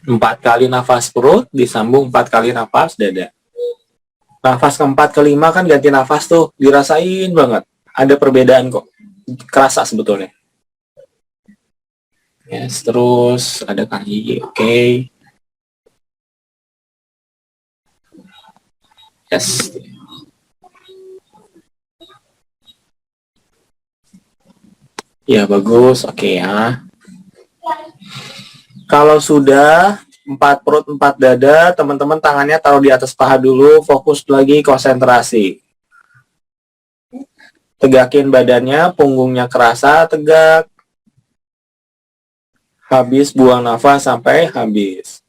4 kali nafas perut, disambung 4 kali nafas dada. Nafas keempat kelima kan ganti nafas tuh, dirasain banget. Ada perbedaan kok, kerasa sebetulnya. Yes, terus ada kaki, oke. Yes. Ya, bagus, oke ya. Kalau sudah 4 perut, 4 dada, teman-teman tangannya taruh di atas paha dulu, fokus lagi, konsentrasi. Tegakin badannya, punggungnya kerasa, tegak. Habis buang nafas sampai habis.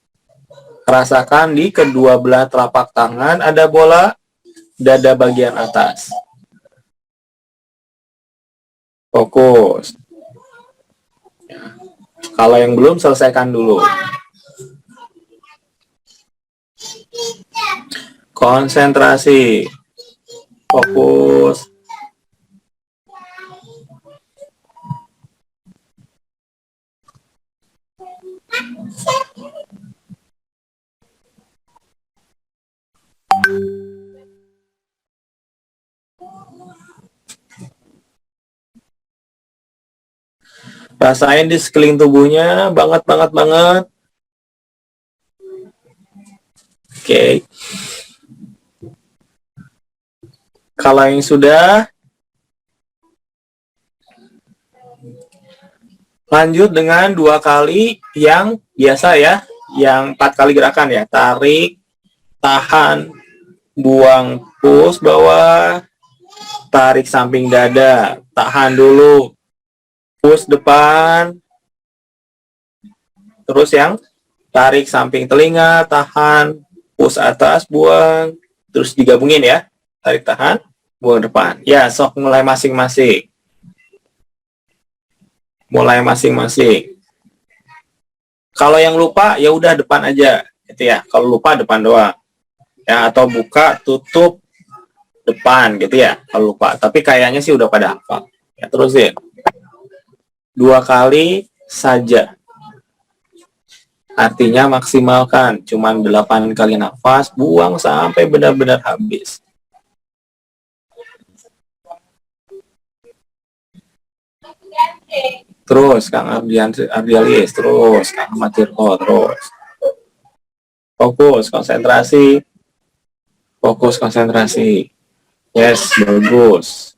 Rasakan di kedua belah telapak tangan ada bola dada bagian atas. Fokus. Ya. Kalau yang belum, selesaikan dulu. Konsentrasi. Fokus. Rasain di sekeliling tubuhnya banget. Oke. Kalau yang sudah, lanjut dengan 2 kali yang biasa ya, yang 4 kali gerakan ya. Tarik, tahan, buang, push bawah, tarik samping dada, tahan dulu, push depan, terus yang tarik samping telinga, tahan, push atas, buang, terus digabungin ya, tarik tahan, buang depan. Ya, sok mulai masing-masing. Kalau yang lupa ya udah depan aja, gitu ya. Kalau lupa depan doang, ya, atau buka, tutup, depan, gitu ya. Kalau lupa, tapi kayaknya sih udah pada hafal. Ya, terusin. 2 kali saja. Artinya maksimalkan, cuman 8 kali nafas, buang sampai benar-benar habis. Terus Kang Ardialis, terus Kang Matirko, terus. Fokus, konsentrasi. Yes, bagus.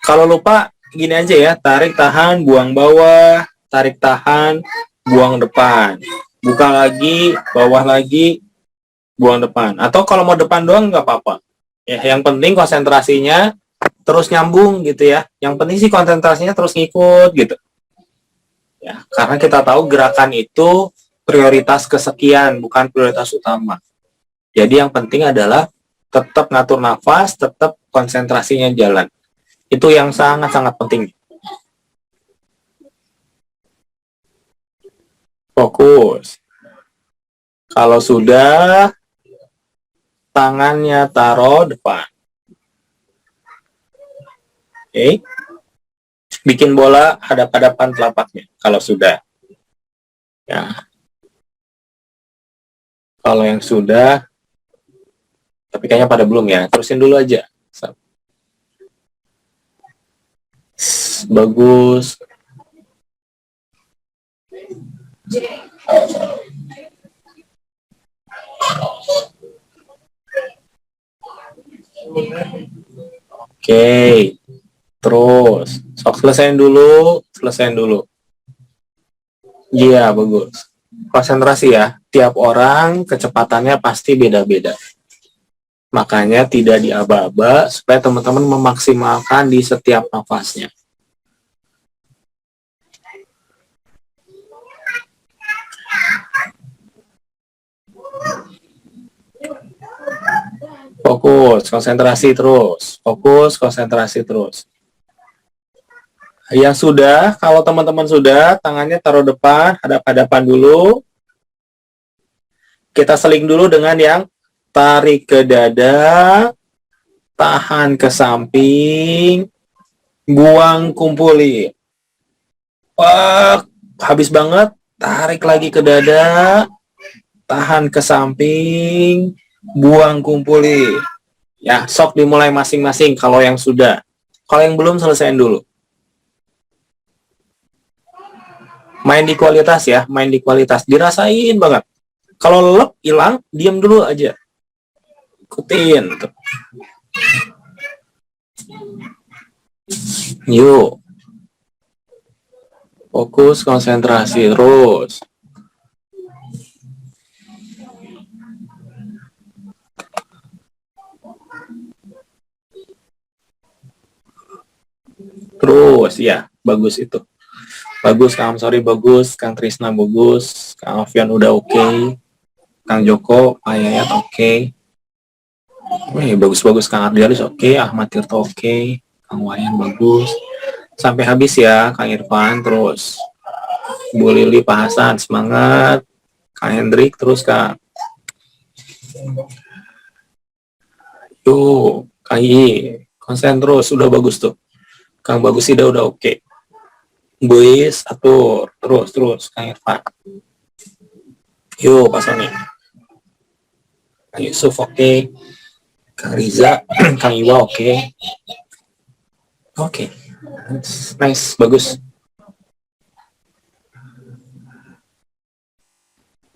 Kalau lupa, gini aja ya, tarik tahan, buang bawah, tarik tahan, buang depan. Buka lagi, bawah lagi, buang depan. Atau kalau mau depan doang nggak apa-apa. Ya, yang penting konsentrasinya terus nyambung gitu ya. Yang penting sih konsentrasinya terus ngikut gitu. Ya, karena kita tahu gerakan itu prioritas kesekian, bukan prioritas utama. Jadi yang penting adalah tetap ngatur nafas, tetap konsentrasinya jalan. Itu yang sangat-sangat penting. Fokus. Kalau sudah, tangannya taruh depan. Oke. Bikin bola hadap-hadapan telapaknya. Kalau sudah. Ya. Kalau yang sudah, tapi kayaknya pada belum ya. Terusin dulu aja. Bagus. Oke. Terus. Sok selesaiin dulu. Iya, bagus. Konsentrasi ya. Tiap orang kecepatannya pasti beda-beda. Makanya tidak diaba-aba supaya teman-teman memaksimalkan di setiap nafasnya. Fokus, konsentrasi terus. Yang sudah, kalau teman-teman sudah, tangannya taruh depan, hadap-hadapan dulu. Kita seling dulu dengan yang tarik ke dada, tahan ke samping, buang, kumpulin. Habis banget, tarik lagi ke dada, tahan ke samping, buang kumpuli. Ya, sok dimulai masing-masing kalau yang sudah. Kalau yang belum, selesaiin dulu. Main di kualitas ya, main di kualitas. Dirasain banget. Kalau lelep, hilang, diam dulu aja. Ikutin. Yuk. Fokus, konsentrasi terus. Terus, ya, bagus itu. Bagus, Kang Sorry bagus, Kang Trisna bagus, Kang Alfian udah oke, Kang Joko, Pak Yayat oke. Wih, bagus-bagus, Kang Ardialis oke, Ahmad Tirto oke, Kang Wayan bagus. Sampai habis ya, Kang Irfan, terus. Bu Lili, Pak Hasan, semangat. Kang Hendrik, terus Kang. Yuk, Kang I, konsen terus, udah bagus tuh. Kang Bagus Ida udah oke. Buis, atur, terus, Kang Irfan. Yuk, Pak Sony. Kang Yusuf oke. Kang Riza, Kang Iwa oke. Oke. Nice, bagus.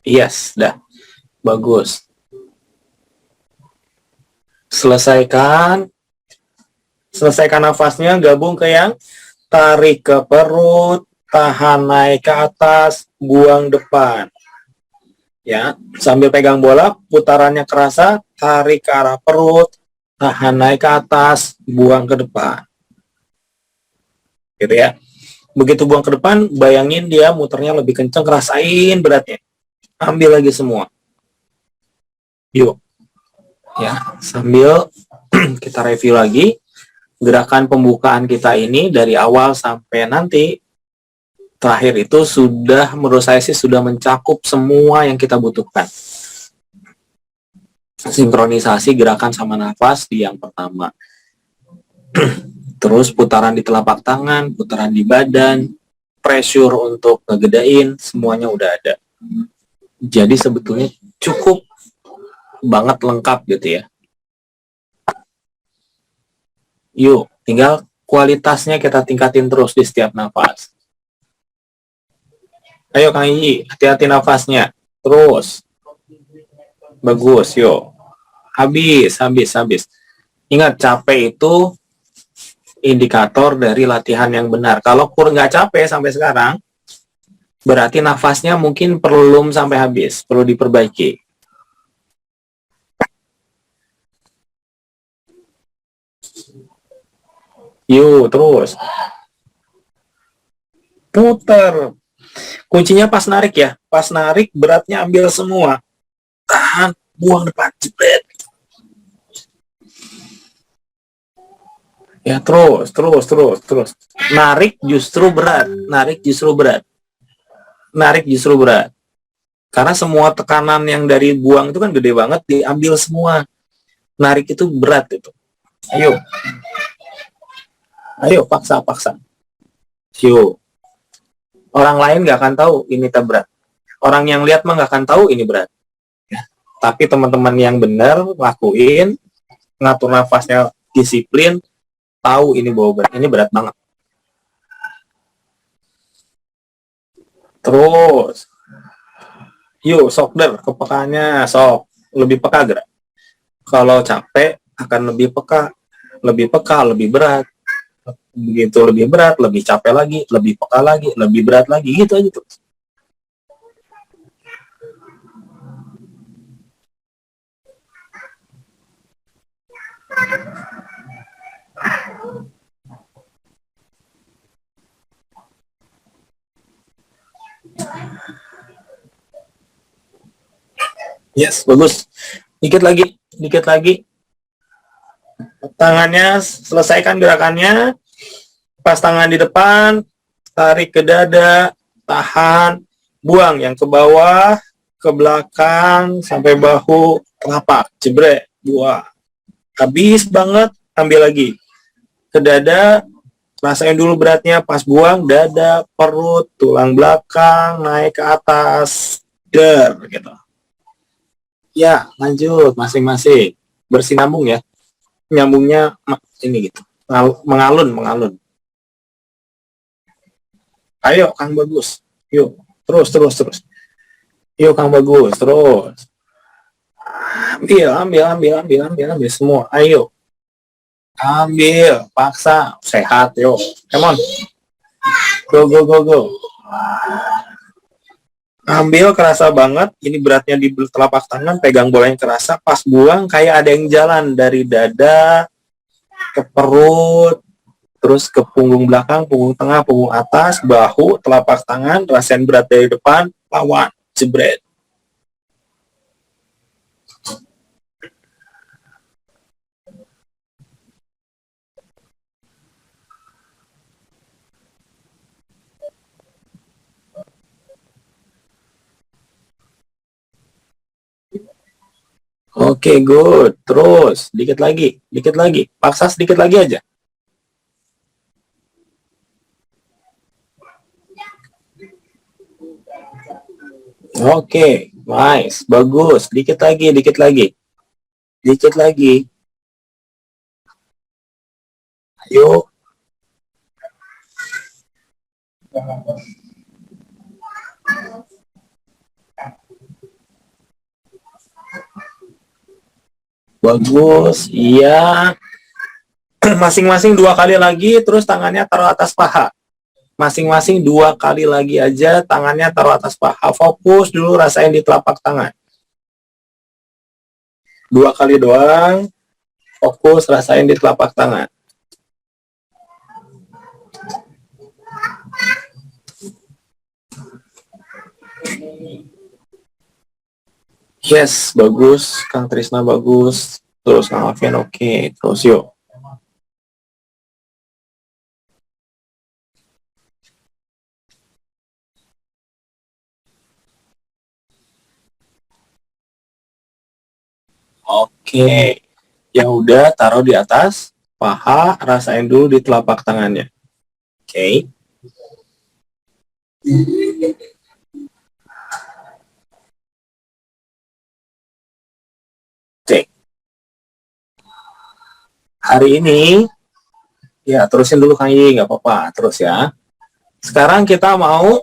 Yes, dah. Bagus. Selesaikan nafasnya, gabung ke yang tarik ke perut, tahan naik ke atas, buang depan. Ya, sambil pegang bola, putarannya kerasa, tarik ke arah perut, tahan naik ke atas, buang ke depan. Gitu ya. Begitu buang ke depan, bayangin dia muternya lebih kenceng, rasain beratnya. Ambil lagi semua. Yuk. Ya, sambil kita review lagi gerakan pembukaan kita ini dari awal sampai nanti terakhir itu sudah, menurut saya sih sudah mencakup semua yang kita butuhkan. Sinkronisasi gerakan sama nafas di yang pertama. Terus putaran di telapak tangan, putaran di badan, pressure untuk ngegedain, semuanya udah ada. Jadi sebetulnya cukup banget lengkap gitu ya. Yuk, tinggal kualitasnya kita tingkatin terus di setiap nafas. Ayo Kang Iji, hati-hati nafasnya. Terus. Bagus, yuk. Habis. Ingat, capek itu indikator dari latihan yang benar. Kalau kurang nggak capek sampai sekarang, berarti nafasnya mungkin belum sampai habis, perlu diperbaiki. Yuk, terus. Putar. Kuncinya pas narik ya. Pas narik, beratnya ambil semua. Tahan, buang depan, jebret. Ya, terus. Narik justru berat. Karena semua tekanan yang dari buang itu kan gede banget, diambil semua. Narik itu berat itu. Ayo, paksa. Yuk. Orang lain nggak akan tahu ini berat. Orang yang lihat mah nggak akan tahu ini berat. Ya. Tapi teman-teman yang benar lakuin, ngatur nafasnya disiplin, tahu ini bawa berat, ini berat banget. Terus, yuk shoulder, kepekaannya sok lebih peka gerak. Kalau capek akan lebih peka, lebih berat. Begitu lebih berat, lebih capek lagi, lebih peka lagi, lebih berat lagi, gitu aja tuh. Yes, bagus. Dikit lagi. Tangannya, selesaikan gerakannya. Pas tangan di depan, tarik ke dada, tahan, buang yang ke bawah, ke belakang, sampai bahu, telapak, jebret, buang. Habis banget, ambil lagi. Ke dada, Rasain dulu beratnya, pas buang dada, perut, tulang belakang, naik ke atas, gitu. Ya, lanjut masing-masing. Bersinambung ya. Nyambungnya ini gitu. Mengalun, mengalun. Ayo, Kang Bagus. Yuk, terus, terus, terus. Yuk, Kang Bagus, terus. Ambil, ambil, ambil, ambil, ambil, ambil semua. Ayo. Ambil, paksa. Sehat, yuk. Come on. Go, go, go, go. Ambil kerasa banget, ini beratnya di telapak tangan, pegang bolanya kerasa, pas buang kayak ada yang jalan dari dada ke perut, terus ke punggung belakang, punggung tengah, punggung atas, bahu, telapak tangan, rasain berat dari depan, lawan, jebret. Oke, good. Terus, dikit lagi, paksa sedikit lagi aja. Oke, nice, bagus. Dikit lagi, dikit lagi. Dikit lagi. Ayo. Bagus, iya. Masing-masing 2 kali lagi, terus tangannya taruh atas paha. Masing-masing 2 kali lagi aja, tangannya taruh atas paha. Fokus dulu, rasain di telapak tangan. 2 kali doang, fokus, rasain di telapak tangan. Yes, bagus. Kang Trisna bagus. Terus Kang Alvin oke. Terus yuk. Oke. Ya udah, taruh di atas paha, rasain dulu di telapak tangannya. Oke. Oke. Hari ini, ya terusin dulu Kang Yi, nggak apa-apa. Terus ya. Sekarang kita mau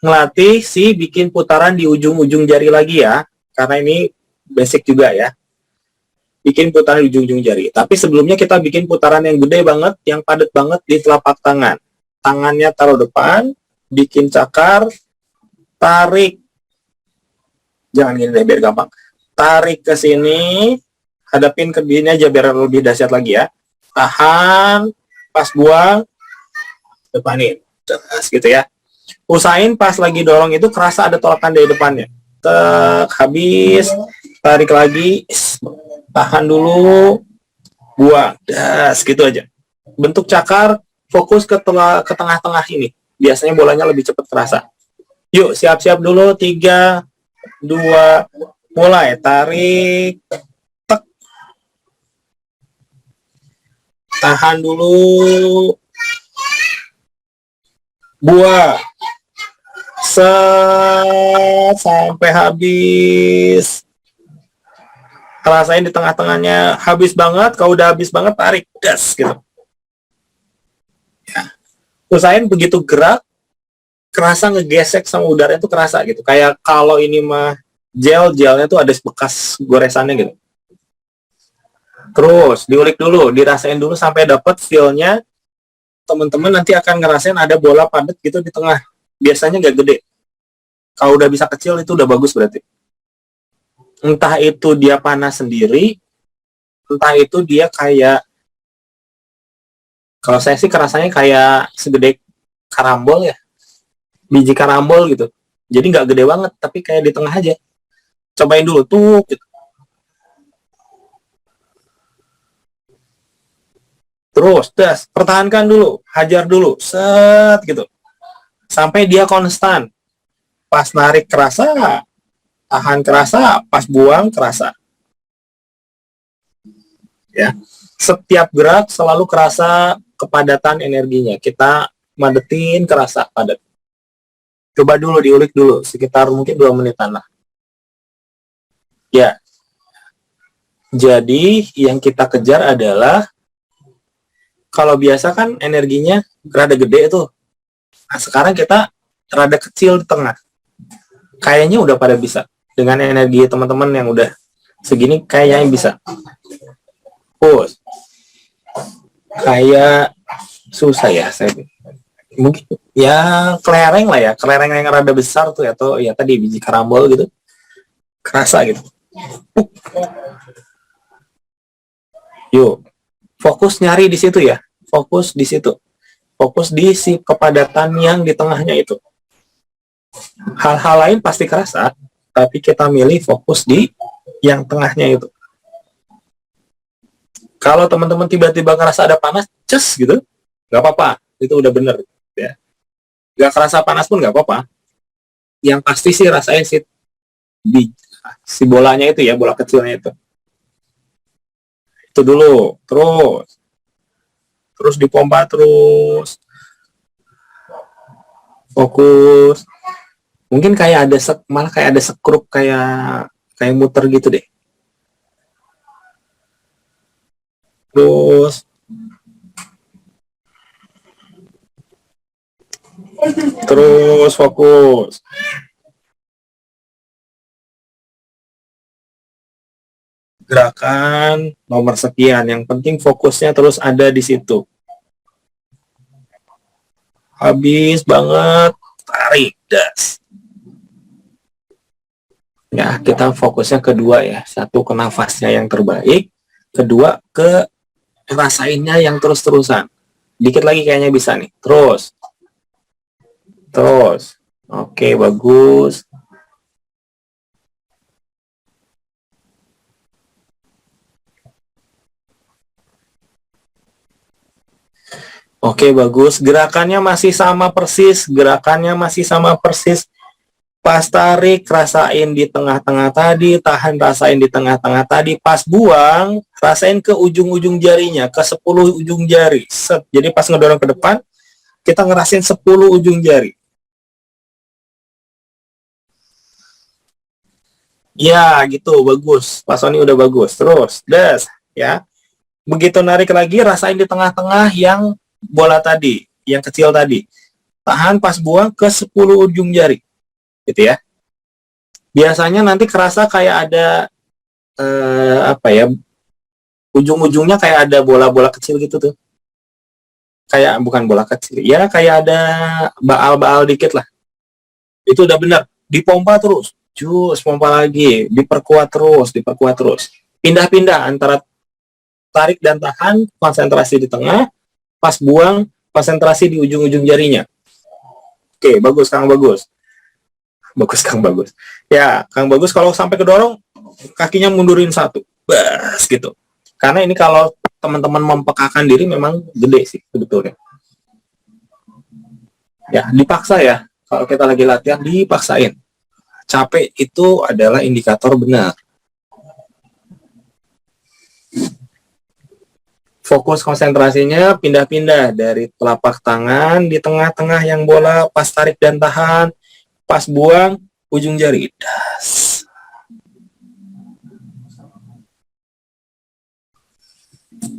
ngelatih si bikin putaran di ujung-ujung jari lagi ya. Karena ini basic juga ya. Bikin putaran di ujung-ujung jari. Tapi sebelumnya kita bikin putaran yang gede banget, yang padat banget di telapak tangan. Tangannya taruh depan, bikin cakar, tarik. Jangan gini deh, biar gampang. Tarik ke sini, hadapin ke sini aja biar lebih dahsyat lagi ya. Tahan, pas buang, depanin. Terus gitu ya. Usahain pas lagi dorong itu kerasa ada tolakan dari depannya. Tek, habis, tarik lagi, tahan dulu, buang. Das, gitu aja. Bentuk cakar, fokus ke tengah-tengah ini. Biasanya bolanya lebih cepat terasa. Yuk, siap-siap dulu. 3, 2, mulai. Tarik, tek. Tahan dulu, buang. Set, sampai habis. Rasain di tengah-tengahnya habis banget. Kalau udah habis banget, tarik. Das, gitu. Ya. Usahain begitu gerak, kerasa ngegesek sama udara itu kerasa gitu. Kayak kalau ini mah gelnya tuh ada bekas goresannya gitu. Terus diulik dulu, dirasain dulu sampai dapat feel-nya. Teman-teman nanti akan ngerasain ada bola padat gitu di tengah. Biasanya nggak gede. Kalau udah bisa kecil itu udah bagus berarti. Entah itu dia panas sendiri, entah itu dia kayak, kalau saya sih kerasanya kayak segede karambol ya, biji karambol gitu. Jadi nggak gede banget, tapi kayak di tengah aja. Cobain dulu tuh. Gitu. Terus, das, pertahankan dulu, hajar dulu, set gitu, sampai dia konstan. Pas narik kerasa, tahan kerasa, pas buang kerasa. ya. Setiap gerak selalu kerasa kepadatan energinya. Kita madetin kerasa padat. Coba dulu diulik dulu, sekitar mungkin 2 menitan lah. Ya, jadi yang kita kejar adalah, kalau biasa kan energinya rada gede tuh. Nah, sekarang kita rada kecil di tengah. Kayaknya udah pada bisa. Dengan energi teman-teman yang udah segini, kayaknya bisa. Push. Kayak susah ya, saya mungkin ya kelereng lah ya, kelereng yang rada besar tuh, atau ya tadi biji karambol gitu, kerasa gitu. Yuk, fokus nyari di situ ya, fokus di situ, fokus di si kepadatan yang di tengahnya itu. Hal-hal lain pasti kerasa, tapi kita milih fokus di yang tengahnya itu. Kalau teman-teman tiba-tiba ngerasa ada panas, ces gitu, nggak apa-apa, itu udah bener ya. Nggak kerasa panas pun nggak apa-apa. Yang pasti sih rasain si bolanya itu ya, bola kecilnya itu. Itu dulu, terus dipompa terus, fokus. Mungkin kayak ada malah kayak ada sekrup, kayak muter gitu deh. Terus fokus. Gerakan nomor sekian, yang penting fokusnya terus ada di situ. Habis banget, tarik, das. Ya, kita fokusnya kedua ya. Satu ke nafasnya yang terbaik, kedua ke rasainnya yang terus-terusan. Dikit lagi kayaknya bisa nih. Terus. Oke, bagus. Oke, bagus. Gerakannya masih sama persis. Pas tarik, rasain di tengah-tengah tadi. Tahan, rasain di tengah-tengah tadi. Pas buang, rasain ke ujung-ujung jarinya. Ke 10 ujung jari. Set. Jadi pas ngedorong ke depan, kita ngerasain 10 ujung jari. Ya, gitu. Bagus. Pas Sony udah bagus. Terus, das. Ya. Begitu narik lagi, rasain di tengah-tengah yang bola tadi, yang kecil tadi. Tahan, pas buang ke 10 ujung jari. Gitu ya. Biasanya nanti kerasa kayak ada apa ya, ujung-ujungnya kayak ada bola-bola kecil gitu tuh. Kayak bukan bola kecil, ya kayak ada baal-baal dikit lah. Itu udah benar. Dipompa terus, jus, pompa lagi, diperkuat terus. Pindah-pindah antara tarik dan tahan, konsentrasi di tengah, pas buang, konsentrasi di ujung-ujung jarinya. Oke, bagus Kang Bagus. Kang Bagus. Ya, Kang Bagus kalau sampai kedorong, kakinya mundurin satu. Bas, gitu. Karena ini kalau teman-teman mempekakan diri memang gede sih sebetulnya. Ya, dipaksa ya. Kalau kita lagi latihan, dipaksain. Capek itu adalah indikator benar. Fokus konsentrasinya pindah-pindah dari telapak tangan di tengah-tengah yang bola, pas tarik dan tahan, pas buang, ujung jari. Das.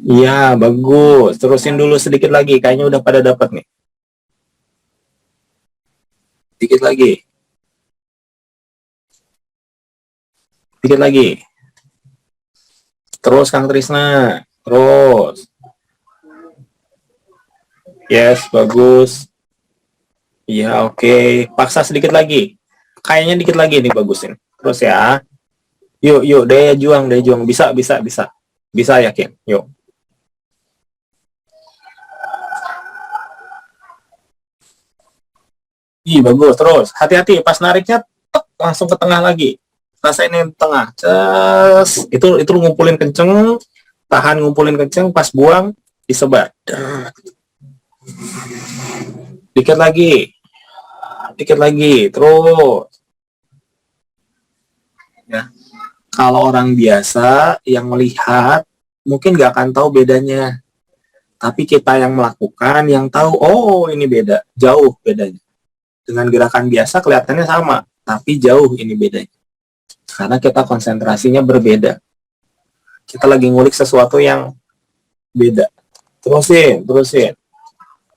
Iya, bagus. Terusin dulu sedikit lagi. Kayaknya udah pada dapat nih. Dikit lagi. Dikit lagi. Terus Kang Trisna. Terus. Yes, bagus. Iya, oke. Paksa sedikit lagi. Kayaknya dikit lagi nih, bagusin. Terus ya. Yuk, daya juang. Bisa. Bisa, yakin. Yuk. Ih, bagus. Terus. Hati-hati. Pas nariknya, langsung ke tengah lagi. Rasain yang tengah. Ces. Itu ngumpulin kenceng. Tahan, ngumpulin kenceng. Pas buang, disebar. Dikit lagi. Terus. Ya. Kalau orang biasa yang melihat mungkin nggak akan tahu bedanya. Tapi kita yang melakukan, yang tahu, oh ini beda, jauh bedanya. Dengan gerakan biasa kelihatannya sama, tapi jauh ini bedanya. Karena kita konsentrasinya berbeda. Kita lagi ngulik sesuatu yang beda. Terusin.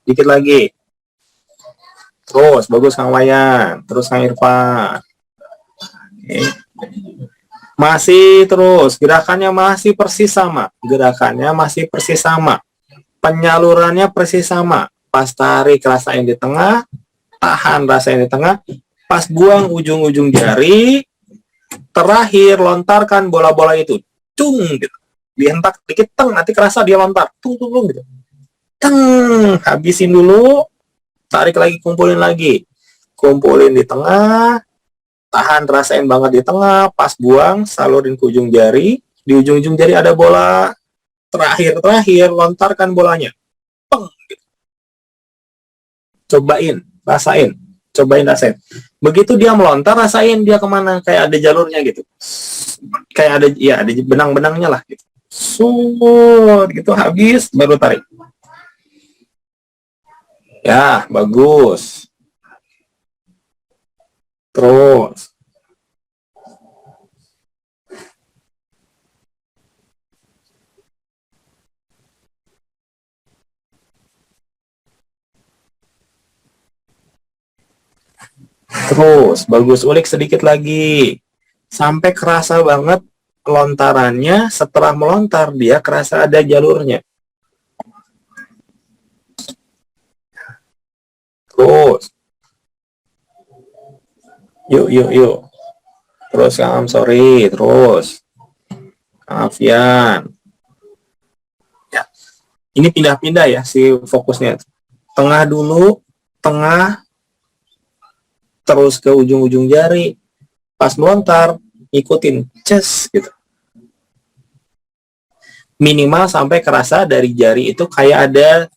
Dikit lagi. Terus, bagus Kang Wayan. Terus Kang Irfan. Oke. Masih terus, gerakannya masih persis sama. Penyalurannya persis sama. Pas tarik rasain di tengah, tahan rasain di tengah, pas buang ujung-ujung jari, terakhir lontarkan bola-bola itu. Cung gitu. Dihentak dikit, teng, nanti kerasa dia lontar. Tung gitu. Teng, habisin dulu, tarik lagi, kumpulin lagi. Kumpulin di tengah, tahan rasain banget di tengah, pas buang salurin ke ujung jari, di ujung-ujung jari ada bola, terakhir lontarkan bolanya, peng gitu. Cobain rasain, begitu dia melontar rasain dia kemana, kayak ada jalurnya gitu, kayak ada, ya ada benang-benangnya lah gitu, gitu, habis baru tarik. Ya, bagus. Terus. Terus, bagus, ulik sedikit lagi. Sampai kerasa banget lontarannya, setelah melontar dia kerasa ada jalurnya. Terus. Yuk. Terus Kang, sorry, terus. Afian. Ya. Ini pindah-pindah ya si fokusnya. Tengah dulu, tengah, terus ke ujung-ujung jari. Pas melontar, ikutin, ces gitu. Minimal sampai kerasa dari jari itu kayak ada,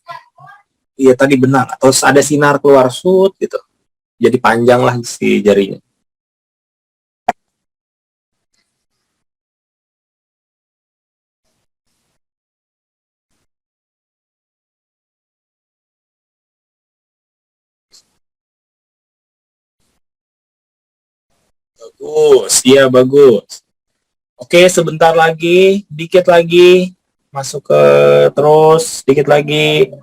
ya tadi benang, atau ada sinar keluar sud gitu. Jadi panjang lah si jarinya. Bagus, iya bagus. Oke, sebentar lagi, dikit lagi, masuk ke terus, dikit lagi.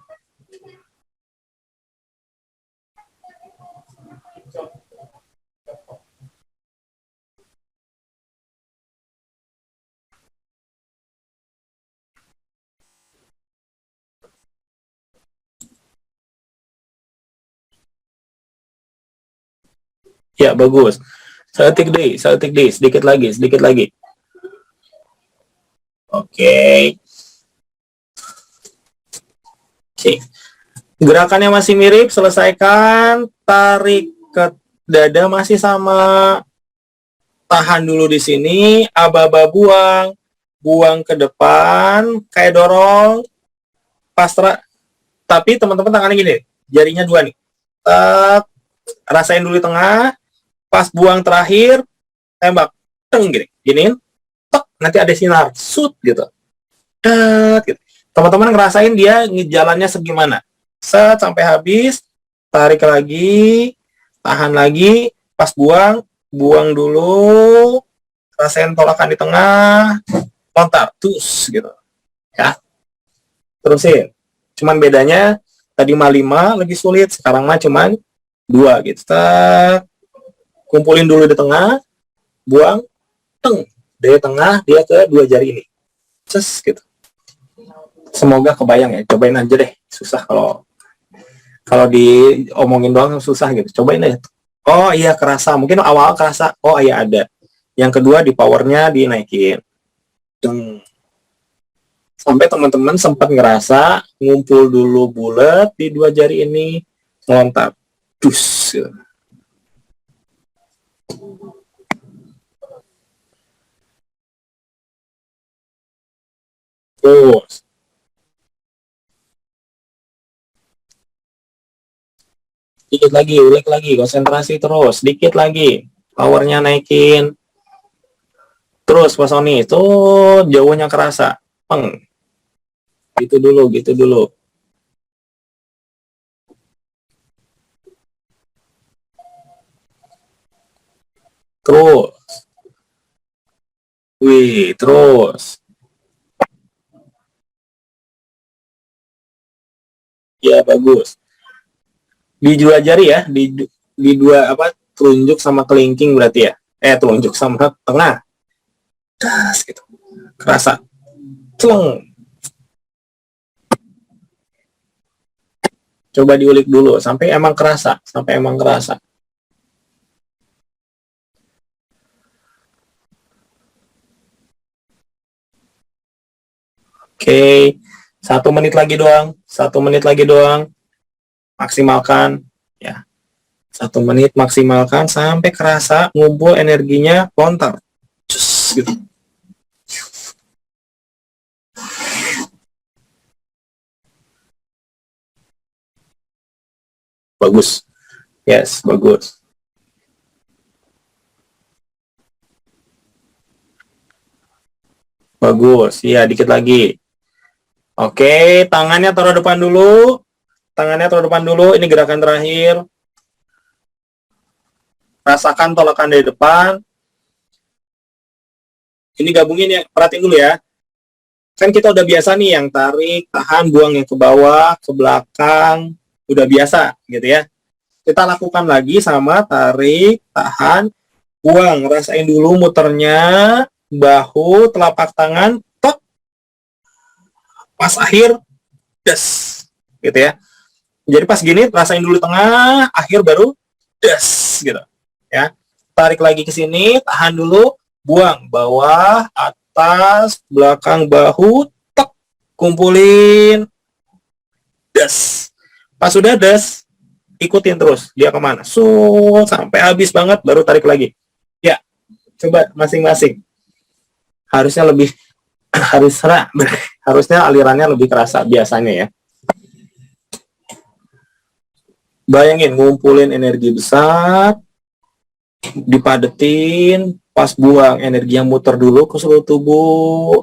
Ya, bagus. Sedetik deh, sedikit lagi. Oke. Gerakannya masih mirip, selesaikan. Tarik ke dada masih sama. Tahan dulu di sini, aba-aba buang ke depan, kayak dorong. Pastra. Tapi teman-teman tangannya gini, jarinya dua nih. Rasain dulu di tengah, pas buang terakhir, tembak, teng gini, giniin, tek, nanti ada sinar, sud gitu. Gitu. Teman-teman ngerasain dia jalannya segimana, set sampai habis, tarik lagi, tahan lagi, pas buang dulu, rasain tolakan di tengah, lontar, tus gitu, ya, terusin. Cuman bedanya tadi mah 5 lebih sulit, sekarang mah cuman 2 gitu. Set, kumpulin dulu di tengah, buang, teng, dari tengah dia ke dua jari ini, ces gitu. Semoga kebayang ya, cobain aja deh, susah kalau diomongin doang susah gitu, cobain deh. Oh iya kerasa, mungkin awal kerasa, oh iya ada. Yang kedua di powernya dinaikin, sampai teman-teman sempat ngerasa ngumpul dulu bulat di dua jari ini, ngelontar, dus gitu. Terus dikit lagi, ulik lagi, konsentrasi terus, dikit lagi, powernya naikin. Terus Pak Sony itu jauhnya kerasa, peng. Gitu dulu, gitu dulu. Terus. Wih, terus. Ya, bagus. Di dua jari ya, di dua apa? Telunjuk sama kelingking berarti ya. Telunjuk sama tengah. Das gitu. Kerasa. Celeng. Coba diulik dulu sampai emang kerasa, sampai emang kerasa. Oke, 1 menit lagi doang, 1 menit lagi doang, maksimalkan, ya, 1 menit maksimalkan sampai kerasa ngumpul energinya lontar, cus, gitu. Bagus, yes, bagus. Bagus, ya dikit lagi. Oke, tangannya taruh depan dulu, tangannya taruh depan dulu. Ini gerakan terakhir. Rasakan tolakan dari depan. Ini gabungin ya, perhatiin dulu ya. Kan kita udah biasa nih yang tarik, tahan, buang yang ke bawah, ke belakang, udah biasa gitu ya. Kita lakukan lagi sama tarik, tahan, buang. Rasain dulu muternya, bahu, telapak tangan, tok, pas akhir, des, gitu ya. Jadi pas gini rasain dulu tengah, akhir baru des, gitu ya. Tarik lagi ke sini, tahan dulu, buang, bawah, atas, belakang bahu, tok, kumpulin, des. Pas sudah des, ikutin terus dia kemana, sampai habis banget baru tarik lagi. Ya, coba masing-masing. Harusnya lebih harusnya alirannya lebih kerasa biasanya ya. Bayangin ngumpulin energi besar, dipadetin, pas buang energi yang muter dulu ke seluruh tubuh,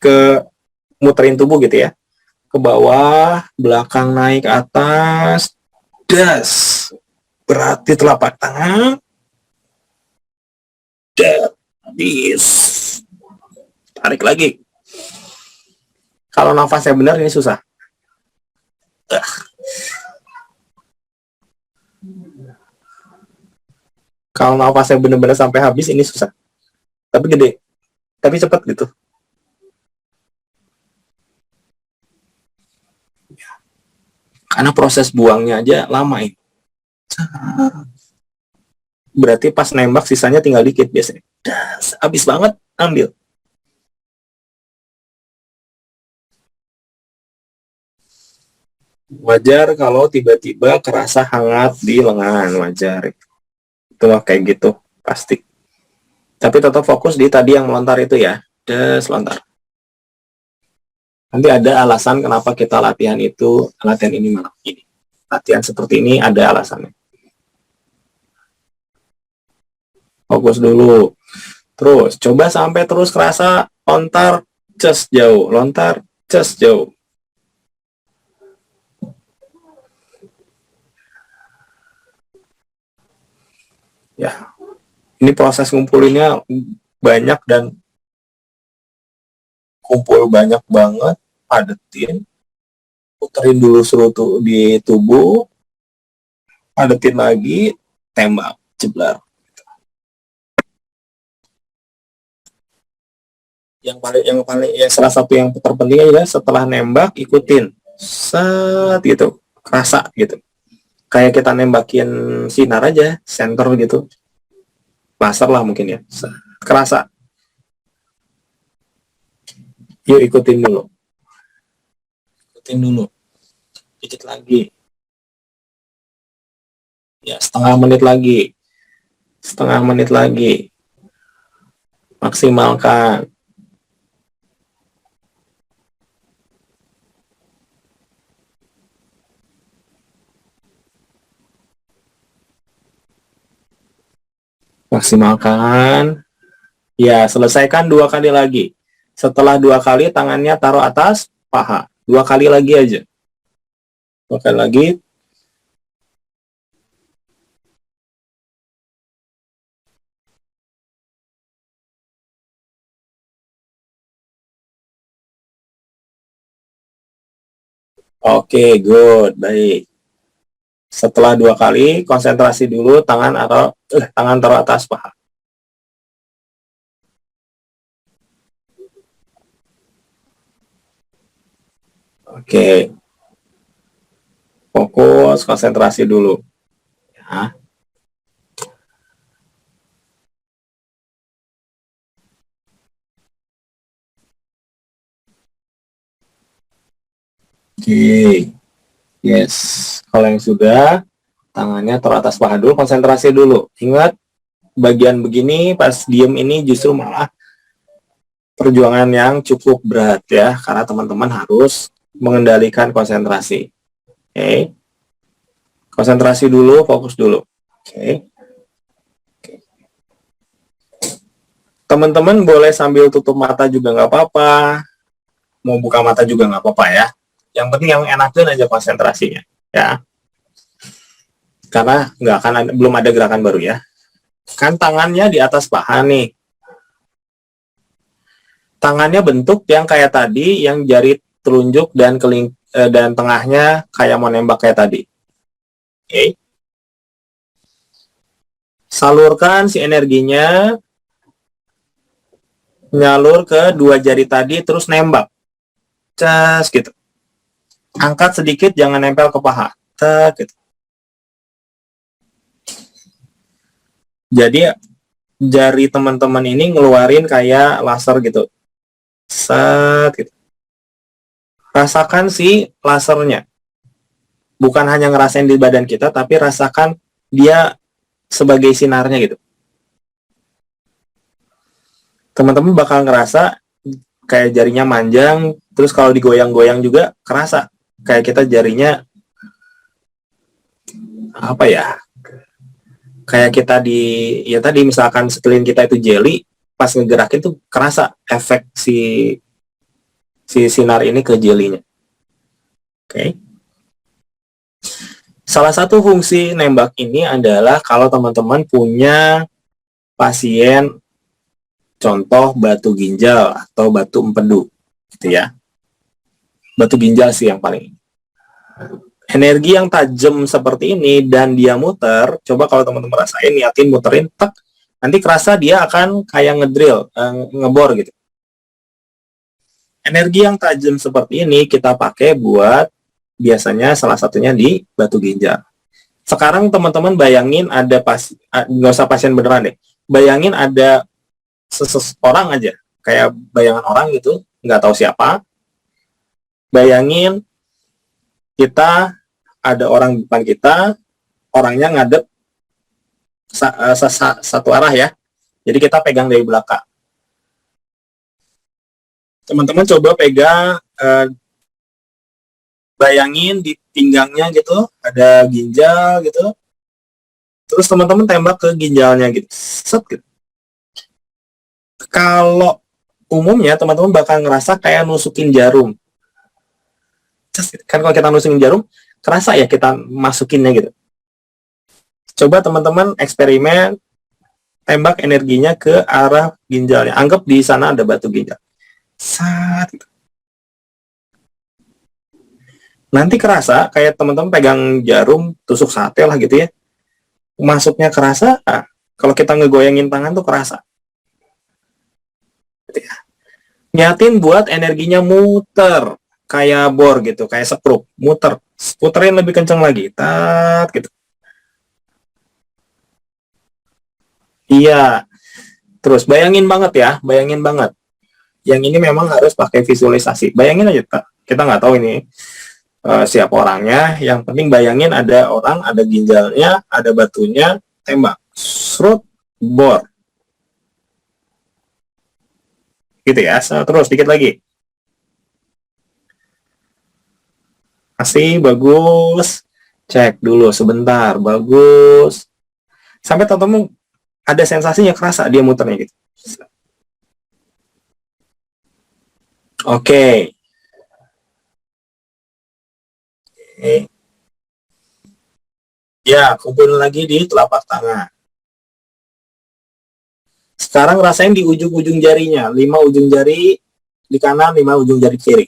ke muterin tubuh gitu ya, ke bawah, belakang naik atas, das, berarti telapak tangan, habis, tarik lagi. Kalau nafasnya benar ini susah. Kalau nafasnya benar-benar sampai habis ini susah. Tapi gede, tapi cepat gitu. Karena proses buangnya aja lama ini. Berarti pas nembak sisanya tinggal dikit biasanya. Das, habis banget, ambil. Wajar kalau tiba-tiba kerasa hangat di lengan, wajar. Itulah kayak gitu, pasti. Tapi tetap fokus di tadi yang melontar itu ya. Des, lontar. Nanti ada alasan kenapa kita latihan itu, latihan ini malam ini. Latihan seperti ini ada alasannya. Fokus dulu. Terus, coba sampai terus kerasa lontar, ces jauh. Lontar, ces jauh. Ya, ini proses ngumpulinnya banyak dan kumpul banyak banget, padetin, puterin dulu seluruh di tubuh, padetin lagi, tembak, jeblar. Yang salah satu yang terpenting adalah setelah nembak ikutin set gitu, kerasa gitu, kayak kita nembakin sinar aja, center gitu, laser lah mungkin ya, kerasa. Yuk ikutin dulu, dikit lagi, ya setengah menit lagi, maksimalkan. Maksimalkan. Ya, selesaikan 2 kali lagi. Setelah 2 kali, tangannya taruh atas paha. 2 kali lagi aja. 2 kali lagi. Oke, good, baik. Setelah 2 kali, konsentrasi dulu, tangan taruh atas paha. Oke, fokus, konsentrasi dulu. Ya. Oke, yes. Kalau yang sudah, tangannya taruh atas paha dulu, konsentrasi dulu. Ingat, bagian begini pas diem ini justru malah perjuangan yang cukup berat ya, karena teman-teman harus mengendalikan konsentrasi. Oke, konsentrasi dulu, fokus dulu. Oke, teman-teman boleh sambil tutup mata juga nggak apa-apa, mau buka mata juga nggak apa-apa ya. Yang penting yang enakin aja konsentrasinya ya, karena belum ada gerakan baru ya. Kan tangannya di atas paha nih, tangannya bentuk yang kayak tadi, yang jari telunjuk dan tengahnya kayak mau nembak kayak tadi. Oke. Salurkan si energinya, nyalur ke 2 jari tadi, terus nembak. Cas gitu. Angkat sedikit, jangan nempel ke paha. Gitu. Jadi jari teman-teman ini ngeluarin kayak laser gitu. Set gitu. Rasakan si lasernya. Bukan hanya ngerasain di badan kita, tapi rasakan dia sebagai sinarnya gitu. Teman-teman bakal ngerasa kayak jarinya manjang, terus kalau digoyang-goyang juga kerasa kayak kita jarinya apa ya, kayak kita ya tadi misalkan sekeliling kita itu jelly, pas ngegerakin tuh kerasa efek si sinar ini ke jelinya. Oke. Salah satu fungsi nembak ini adalah kalau teman-teman punya pasien contoh batu ginjal atau batu empedu gitu ya. Batu ginjal sih yang paling. Energi yang tajam seperti ini dan dia muter, coba kalau teman-teman rasain, niatin muterin, tak, nanti kerasa dia akan kayak ngedrill, ngebor gitu. Energi yang tajam seperti ini kita pakai buat biasanya salah satunya di batu ginjal. Sekarang teman-teman bayangin ada nggak usah pasien beneran deh, bayangin ada seseorang aja, kayak bayangan orang gitu, nggak tahu siapa. Bayangin kita ada orang di depan kita, orangnya ngadep satu arah ya. Jadi kita pegang dari belakang. Teman-teman coba pegang, bayangin di pinggangnya gitu, ada ginjal gitu. Terus teman-teman tembak ke ginjalnya gitu. Set gitu. Kalau umumnya teman-teman bakal ngerasa kayak nusukin jarum. Kan kalau kita nusukin jarum, kerasa ya kita masukinnya gitu. Coba teman-teman eksperimen tembak energinya ke arah ginjalnya. Anggap di sana ada batu ginjal. Saat gitu. Nanti kerasa kayak teman-teman pegang jarum, tusuk sate lah gitu ya. Masuknya kerasa, kalau kita ngegoyangin tangan tuh kerasa. Gitu ya. Nyatin buat energinya muter kayak bor gitu, kayak sekrup, puterin lebih kenceng lagi, tat gitu. Iya, terus bayangin banget ya, bayangin banget. Yang ini memang harus pakai visualisasi. Bayangin aja, kita nggak tahu ini siapa orangnya. Yang penting bayangin ada orang, ada ginjalnya, ada batunya, tembak, serut, bor. Gitu ya, terus dikit lagi. Masih bagus. Cek dulu sebentar, bagus. Sampai teman-teman ada sensasinya, kerasa dia muternya gitu. Oke. Ya, kumpulin lagi di telapak tangan. Sekarang rasain di ujung-ujung jarinya. 5 ujung jari di kanan, 5 ujung jari kiri.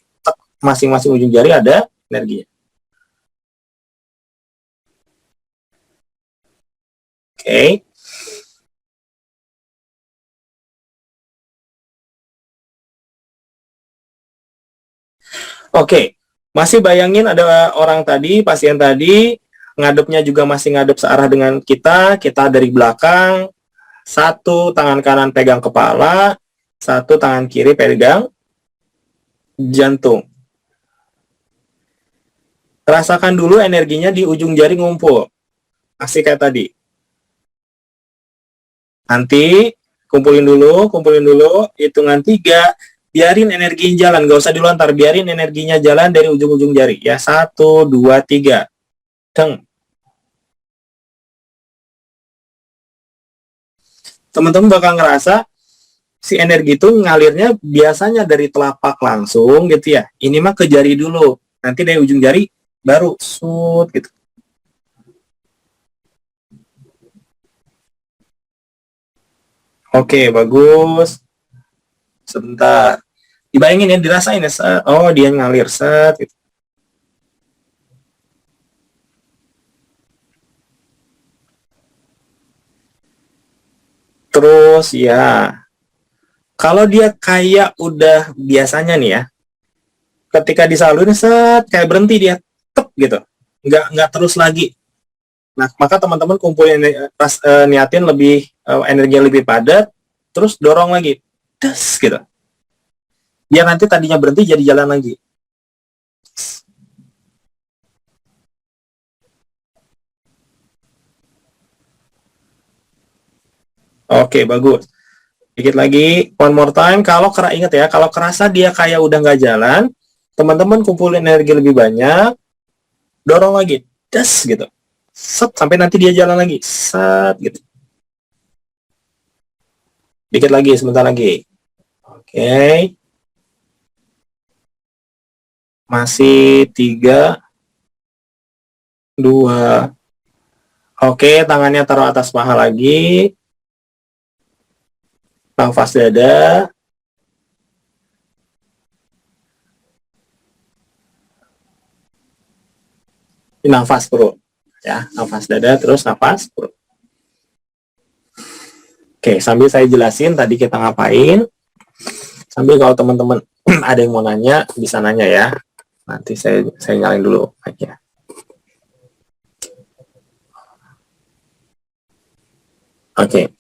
Masing-masing ujung jari ada energinya. Oke. Oke. Masih bayangin ada orang tadi, pasien tadi, ngadepnya juga masih ngadep searah dengan kita dari belakang, satu tangan kanan pegang kepala, satu tangan kiri pegang jantung. Rasakan dulu energinya di ujung jari ngumpul. Masih kayak tadi. Nanti kumpulin dulu, hitungan 3, biarin energi jalan, gak usah dilontar, biarin energinya jalan dari ujung-ujung jari. Ya, 1, 2, 3. Deng. Teman-teman bakal ngerasa si energi itu ngalirnya biasanya dari telapak langsung gitu ya. Ini mah ke jari dulu. Nanti dari ujung jari baru sut gitu. Oke, bagus. Sebentar. Dibayangin ya, dirasain ya. Oh, dia ngalir set gitu. Terus ya, kalau dia kayak udah biasanya nih ya, ketika disalurin set kayak berhenti dia, tep gitu, nggak terus lagi. Nah, maka teman-teman kumpulin pas niatin lebih energi yang lebih padat, terus dorong lagi, des gitu. Biar nanti tadinya berhenti jadi jalan lagi. Oke, bagus. Dikit lagi, one more time. Ingat ya, kalau kerasa dia kayak udah nggak jalan, teman-teman kumpulin energi lebih banyak, dorong lagi, des gitu. Set, sampai nanti dia jalan lagi, set gitu. Dikit lagi, sebentar lagi. Oke. Masih 3, 2. Oke, tangannya taruh atas paha lagi. Nafas dada. Nafas perut. Ya, nafas dada, terus nafas perut. Oke, sambil saya jelasin tadi kita ngapain. Sambil kalau teman-teman ada yang mau nanya, bisa nanya ya. Nanti saya nyalain dulu aja. Oke.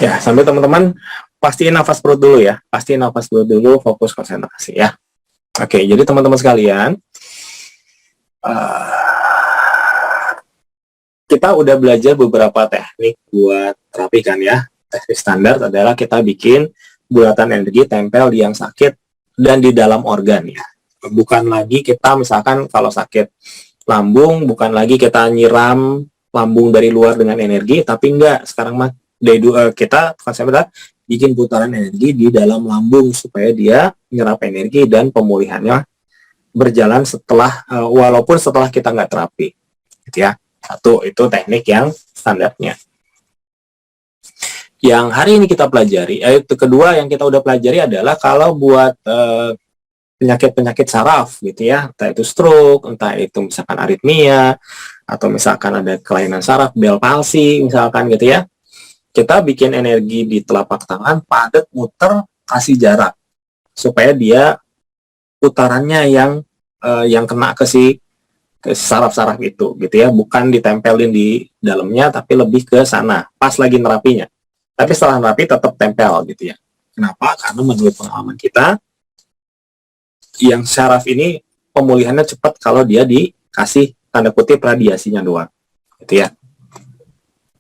Ya, sambil teman-teman pastiin nafas perut dulu ya. Pastiin nafas perut dulu, fokus konsentrasi ya. Oke, jadi teman-teman sekalian, kita udah belajar beberapa teknik buat terapi kan ya. Teknik standar adalah kita bikin bulatan energi tempel di yang sakit dan di dalam organ ya. Bukan lagi kita misalkan kalau sakit lambung, bukan lagi kita nyiram lambung dari luar dengan energi, tapi enggak, sekarang mah kita konsepnya adalah bikin putaran energi di dalam lambung supaya dia menyerap energi dan pemulihannya berjalan setelah walaupun setelah kita nggak terapi gitu ya. Satu, itu teknik yang standarnya. Yang hari ini kita pelajari, itu kedua yang kita udah pelajari adalah kalau buat penyakit-penyakit saraf gitu ya, entah itu stroke, entah itu misalkan aritmia, atau misalkan ada kelainan saraf, Bell palsy misalkan gitu ya, kita bikin energi di telapak tangan, padat, muter, kasih jarak, supaya dia putarannya yang kena ke saraf-saraf itu gitu ya, bukan ditempelin di dalamnya, tapi lebih ke sana pas lagi nerapinya. Tapi setelah nerapi tetap tempel gitu ya. Kenapa? Karena menurut pengalaman kita, yang saraf ini pemulihannya cepat kalau dia dikasih tanda kutip radiasinya doang gitu ya.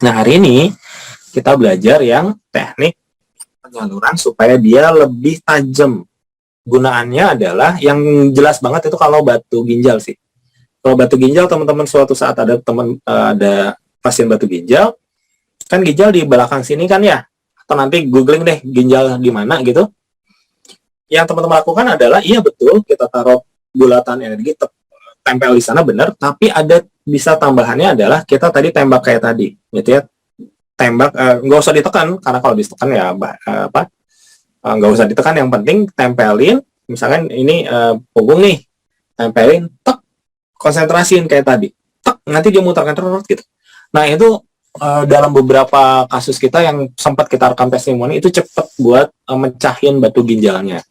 Nah, hari ini kita belajar yang teknik penyaluran supaya dia lebih tajam. Gunaannya adalah yang jelas banget itu kalau batu ginjal sih. Kalau batu ginjal, teman-teman suatu saat ada pasien batu ginjal, kan ginjal di belakang sini kan ya, atau nanti googling deh ginjal di mana gitu. yang teman-teman lakukan adalah, iya betul, kita taruh bulatan energi tempel di sana benar, tapi ada bisa tambahannya adalah kita tadi tembak kayak tadi, gitu ya. Tembak nggak usah ditekan, karena kalau ditekan ya nggak usah ditekan, yang penting tempelin, misalkan ini punggung nih, tempelin, tek, konsentrasiin kayak tadi, tek, nanti dia muterkan terus gitu. Nah itu dalam beberapa kasus kita yang sempat kita rekam testimoni itu cepet buat mecahin batu ginjalnya.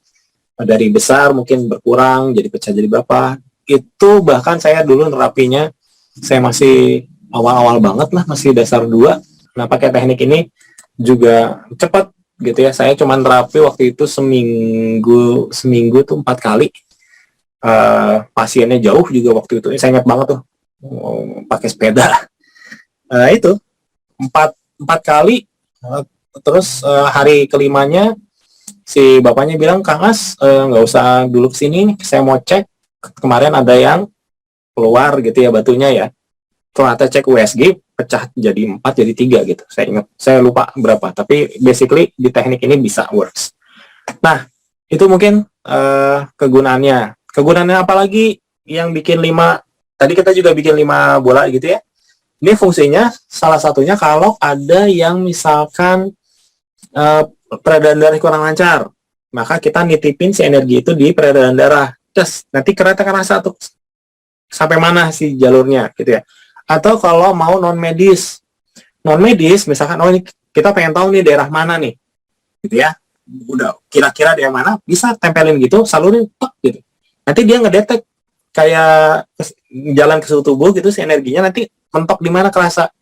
Dari besar mungkin berkurang, jadi pecah jadi berapa. Itu bahkan saya dulu nerapinya, saya masih awal-awal banget lah, masih dasar 2. Nah pakai teknik ini juga cepat gitu ya. Saya cuma terapi waktu itu seminggu tuh 4 kali. Pasiennya jauh juga waktu itu. Saya ingat banget tuh, pakai sepeda. Itu 4 kali. Terus hari kelimanya si bapaknya bilang, Kang As nggak usah dulu kesini, saya mau cek. Kemarin ada yang keluar gitu ya batunya ya. Ternyata cek USG pecah jadi 4 jadi 3 gitu. Saya ingat, saya lupa berapa. Tapi basically di teknik ini bisa works. Nah itu mungkin kegunaannya. Kegunaannya apa lagi yang bikin 5? Tadi kita juga bikin 5 bola gitu ya. Ini fungsinya salah satunya kalau ada yang misalkan peredaran darah kurang lancar, maka kita nitipin si energi itu di peredaran darah. Terus nanti kereta rasa tuh sampai mana sih jalurnya gitu ya. Atau kalau mau non medis misalkan ini kita pengen tahu nih daerah mana nih gitu ya, udah kira-kira daerah mana, bisa tempelin gitu, salurin gitu, nanti dia ngedetek kayak jalan ke seluruh tubuh gitu, si energinya nanti mentok di mana kerasa.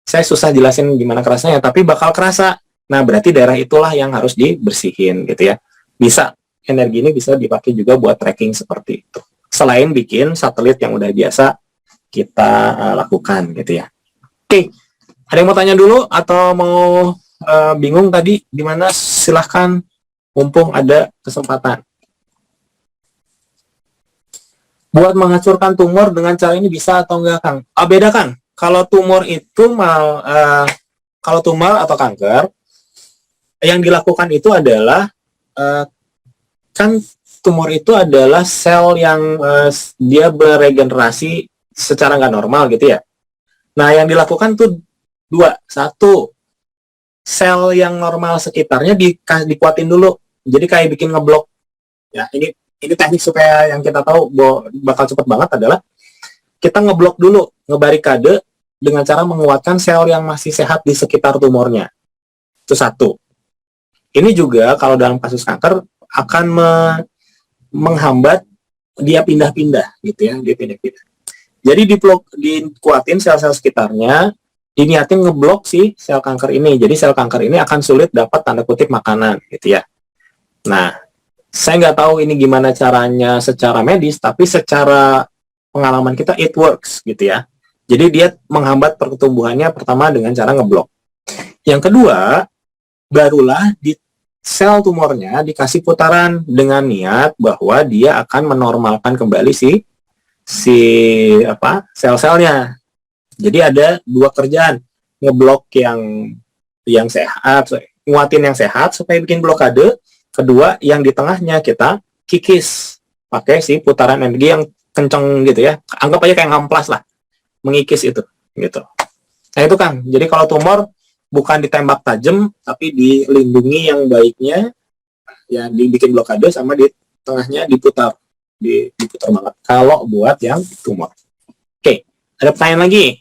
Saya susah jelasin gimana kerasanya, tapi bakal kerasa. Nah berarti daerah itulah yang harus dibersihin gitu ya. Bisa, energi ini bisa dipakai juga buat tracking seperti itu. Selain bikin satelit yang udah biasa kita lakukan gitu ya. Oke, ada yang mau tanya dulu atau mau bingung tadi gimana? Silahkan, mumpung ada kesempatan. Buat menghancurkan tumor dengan cara ini bisa atau enggak, Kang? Beda, Kang. Kalau tumor itu kalau tumor atau kanker, yang dilakukan itu adalah kan tumor itu adalah sel yang dia beregenerasi secara nggak normal gitu ya. Nah yang dilakukan tuh 2. 1, sel yang normal sekitarnya dikuatin dulu, jadi kayak bikin ngeblok ya. Ini teknik supaya yang kita tahu bakal cepet banget adalah kita ngeblok dulu, ngebarikade dengan cara menguatkan sel yang masih sehat di sekitar tumornya. Itu 1. Ini juga kalau dalam kasus kanker akan menghambat dia pindah-pindah gitu ya, dia pindah-pindah. Jadi dikuatin sel-sel sekitarnya, diniatin ngeblok si sel kanker ini. Jadi sel kanker ini akan sulit dapat tanda kutip makanan gitu ya. Nah, saya nggak tahu ini gimana caranya secara medis, tapi secara pengalaman kita it works gitu ya. Jadi dia menghambat pertumbuhannya pertama dengan cara ngeblok. Yang kedua, barulah di sel tumornya dikasih putaran dengan niat bahwa dia akan menormalkan kembali si sel-selnya. Jadi ada 2 kerjaan, ngeblok yang sehat, nguatin yang sehat supaya bikin blokade. Kedua, yang di tengahnya kita kikis pakai si putaran energi yang kenceng gitu ya. Anggap aja kayak ngamplas lah, mengikis itu gitu. Nah itu Kang, jadi kalau tumor bukan ditembak tajam, tapi dilindungi yang baiknya, ya dibikin blokade sama di tengahnya diputar banget. Kalau buat yang tumor. Oke, ada pertanyaan lagi.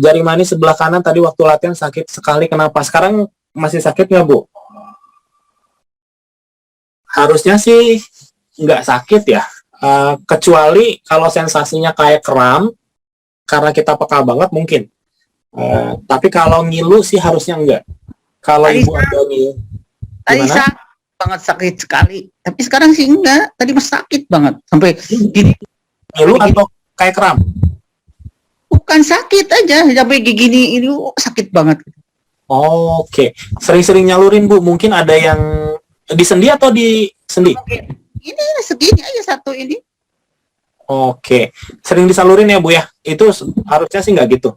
Jari manis sebelah kanan tadi waktu latihan sakit sekali, kenapa? Sekarang masih sakit nggak, Bu? Harusnya sih nggak sakit ya, kecuali kalau sensasinya kayak kram, karena kita peka banget mungkin. Tapi kalau ngilu sih harusnya enggak. Kalau Ibu ada ngilu, tadi sangat sakit sekali, tapi sekarang sih enggak. Tadi masih sakit banget sampai gini. Ngilu atau kayak kram? Bukan sakit aja, sampai gini ini sakit banget. Oke. Sering-sering nyalurin, Bu. Mungkin ada yang di sendi atau di sendi? Ini segini aja satu ini. Oke. Sering disalurin ya, Bu ya? Itu harusnya sih nggak gitu.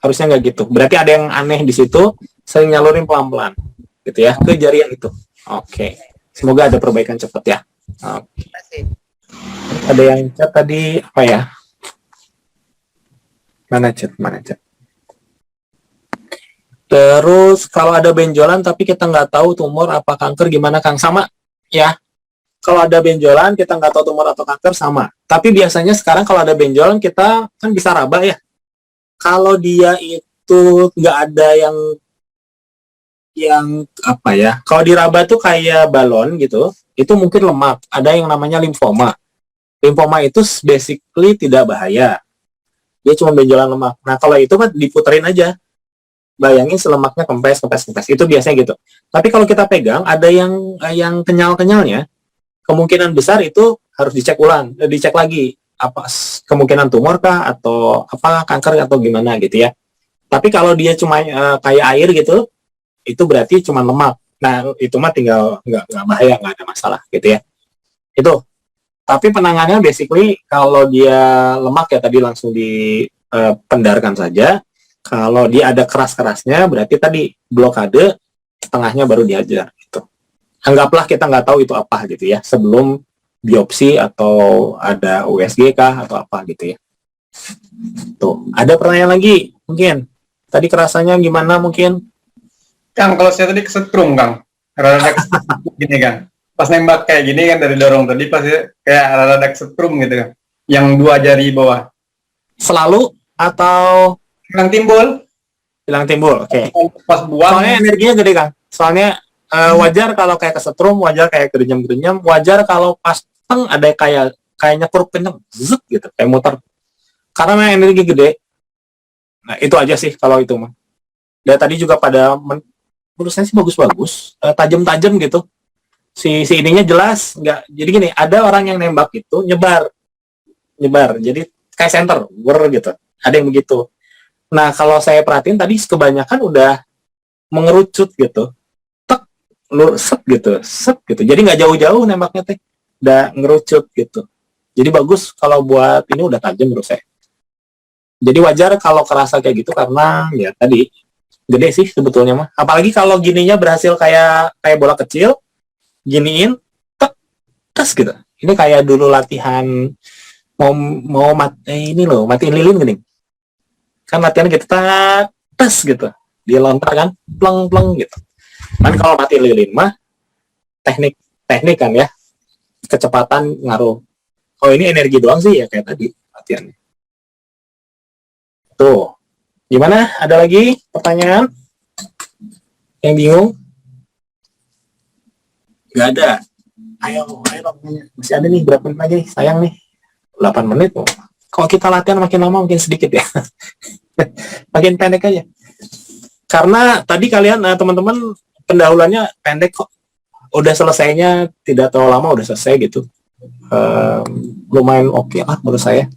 Harusnya nggak gitu. Berarti ada yang aneh di situ, sering nyalurin pelan-pelan. Gitu ya, ke jari yang itu. Oke. Semoga ada perbaikan cepat ya. Terima kasih. Ada yang chat tadi apa ya? Mana chat? Terus kalau ada benjolan tapi kita nggak tahu tumor apa kanker gimana Kang? Sama ya. Kalau ada benjolan kita nggak tahu tumor atau kanker sama. Tapi biasanya sekarang kalau ada benjolan kita kan bisa raba ya. Kalau dia itu nggak ada yang apa ya? Kalau diraba tuh kayak balon gitu, itu mungkin lemak. Ada yang namanya limfoma. Limfoma itu basically tidak bahaya. Dia cuma benjolan lemak. Nah kalau itu kan diputerin aja. Bayangin selemaknya kempes. Itu biasanya gitu. Tapi kalau kita pegang ada yang kenyal-kenyalnya, kemungkinan besar itu harus dicek dicek lagi apa kemungkinan tumor kah atau apa kanker atau gimana gitu ya. Tapi kalau dia cuma kayak air gitu, itu berarti cuma lemak. Nah itu mah tinggal nggak bahaya, nggak ada masalah gitu ya. Itu. Tapi penanganannya basically kalau dia lemak ya tadi langsung dipendarkan saja. Kalau dia ada keras-kerasnya berarti tadi blokade, tengahnya baru diajar gitu. Anggaplah kita nggak tahu itu apa gitu ya sebelum biopsi atau ada USG kah atau apa gitu ya. Tuh, ada pertanyaan lagi mungkin. Tadi kerasanya gimana mungkin? Kang, kalau saya tadi kesetrum, Kang. Rada gini, Kang. Pas nembak kayak gini kan dari dorong tadi pasti kayak rada kesetrum gitu kan. Yang 2 jari bawah. Selalu atau Kang timbul, bilang timbul? Oke. pas buang. Soalnya energinya gede Kang. Soalnya wajar kalau kayak kesetrum, wajar kayak gerenyam-gerenyam, wajar kalau pas teng ada kayaknya kuruk kenceng, zut gitu, kayak muter. Karena energi gede. Nah, itu aja sih kalau itu mah. Dan tadi juga pada menurut saya sih bagus-bagus, tajam-tajam gitu. Si ininya jelas, nggak. Jadi gini, ada orang yang nembak itu nyebar. Jadi kayak center, gitu. Ada yang begitu. Nah, kalau saya perhatiin tadi kebanyakan udah mengerucut gitu. Set gitu. Jadi nggak jauh-jauh nembaknya teh, udah ngerucut gitu. Jadi bagus kalau buat ini udah tajam menurut saya. Jadi wajar kalau kerasa kayak gitu karena ya tadi gede sih sebetulnya mah. Apalagi kalau gininya berhasil kayak bola kecil, giniin, tes gitu. Ini kayak dulu latihan ini loh, matiin lilin gini. Kan latihan kita tes gitu, dia lontar kan, pleng gitu. Kan kalau mati lilin mah teknik kan ya, kecepatan ngaruh. Oh ini energi doang sih ya kayak tadi latihannya. Tuh, gimana? Ada lagi pertanyaan? Yang bingung? Gak ada. Ayo, masih ada nih berapa menit lagi? Sayang nih, 8 menit. Kalau kita latihan makin lama makin sedikit ya, makin pendek aja. Karena tadi kalian teman-teman pendahuluannya pendek kok, udah selesainya tidak terlalu lama, udah selesai gitu. Lumayan oke lah menurut saya.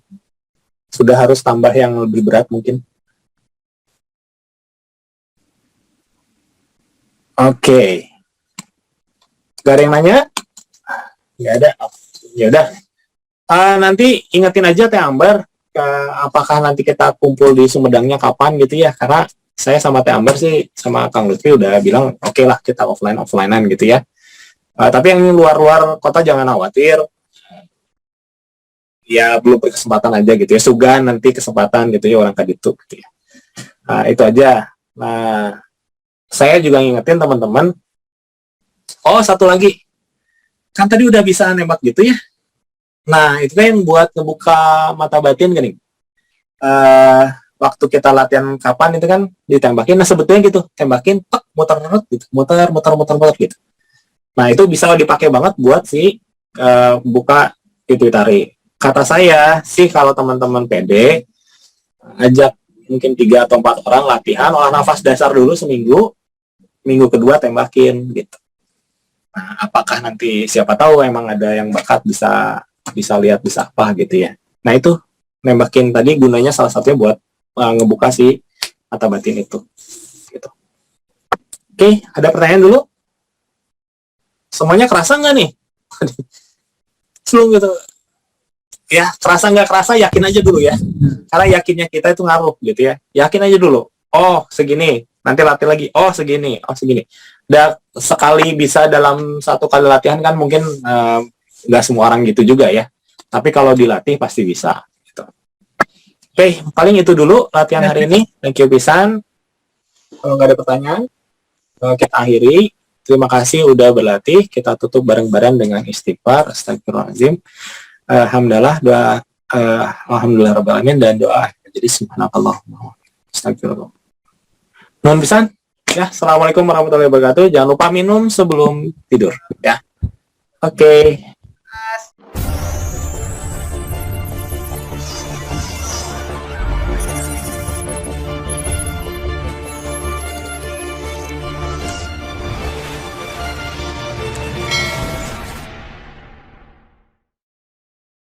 Sudah harus tambah yang lebih berat mungkin. Oke. Gak ada yang nanya? Nggak ada. Ya udah. Nanti ingetin aja Teh Ambar, apakah nanti kita kumpul di Sumedangnya kapan gitu ya? Karena saya sama Teh Ambar sih sama Kang Lutfi udah bilang oke lah kita offlinean gitu ya. Tapi yang luar kota jangan khawatir. Ya belum berkesempatan aja gitu ya. Sugan nanti kesempatan gitu ya orang Kaditu gitu ya. Itu aja. Nah, saya juga ngingetin teman-teman. Oh, satu lagi. Kan tadi udah bisa nembak gitu ya. Nah, itu kan yang buat ngebuka mata batin kan nih. Waktu kita latihan kapan itu kan ditembakin. Nah, sebetulnya gitu, tembakin, muter gitu. Muter gitu. Nah, itu bisa dipakai banget buat buka pituitari. Kata saya sih kalau teman-teman pede, ajak mungkin 3 atau 4 orang latihan olah nafas dasar dulu seminggu, minggu kedua tembakin gitu. Nah, apakah nanti siapa tahu emang ada yang bakat bisa lihat bisa apa gitu ya. Nah itu nembakin tadi gunanya salah satunya buat ngebuka si mata batin itu. Gitu. Oke, ada pertanyaan dulu? Semuanya kerasa nggak nih? Sebelum gitu. Ya, kerasa nggak kerasa, yakin aja dulu ya. Karena yakinnya kita itu ngaruh gitu ya. Yakin aja dulu. Oh, segini. Nanti latih lagi. Oh, segini. sekali bisa dalam satu kali latihan kan mungkin nggak semua orang gitu juga ya. Tapi kalau dilatih pasti bisa. Gitu. Oke, paling itu dulu latihan hari ini. Thank you pisan. Kalau nggak ada pertanyaan, kita akhiri. Terima kasih udah berlatih. Kita tutup bareng-bareng dengan istighfar, astagfirullahaladzim. Alhamdulillah, doa alhamdulillah rabbil alamin, dan doa jadi subhanakallahumma astagfirullah. Nuhun pisan. Ya, assalamualaikum warahmatullahi wabarakatuh. Jangan lupa minum sebelum tidur. Ya, oke.